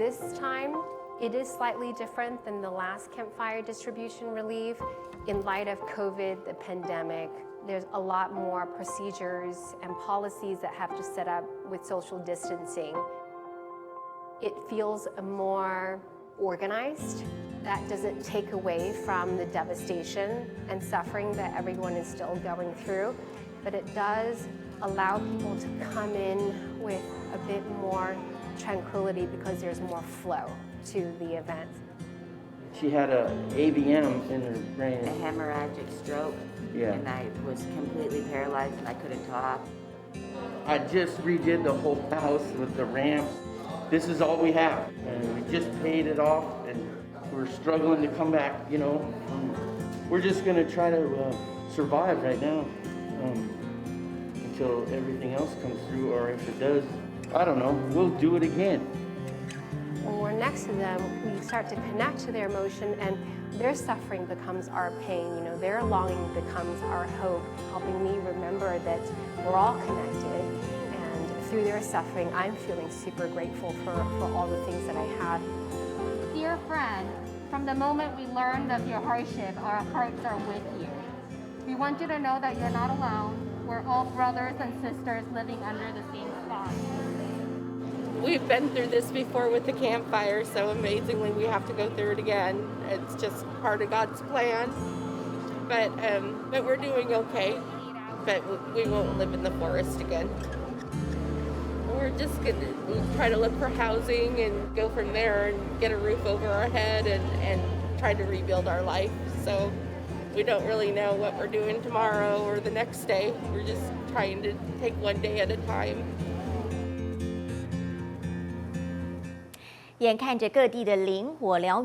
This time, it is slightly different than the last campfire distribution relief. In light of COVID, the pandemic, there's a lot more procedures and policies that have to set up with social distancing. It feels more organized. That doesn't take away from the devastation and suffering that everyone is still going through, but it does allow people to come in with a bit more tranquility because there's more flow to the event. She had a AVM in her brain. A hemorrhagic stroke. Yeah. And I was completely paralyzed and I couldn't talk. I just redid the whole house with the ramps. This is all we have, and we just paid it off, and we're struggling to come back, you know. We're just gonna try to survive right now until everything else comes through, or if it does, I don't know, we'll do it again. When we're next to them, we start to connect to their emotion, and their suffering becomes our pain. You know, their longing becomes our hope, helping me remember that we're all connected. And through their suffering, I'm feeling super grateful for all the things that I have. Dear friend, from the moment we learned of your hardship, our hearts are with you. We want you to know that you're not alone. We're all brothers and sisters living under the same sky. We've been through this before with the campfire, so amazingly we have to go through it again. It's just part of God's plan. But we're doing okay. But we won't live in the forest again. We're just gonna try to look for housing and go from there and get a roof over our head and try to rebuild our life. So we don't really know what we're doing tomorrow or the next day. We're just trying to take one day at a time. 眼看着各地的林火燎原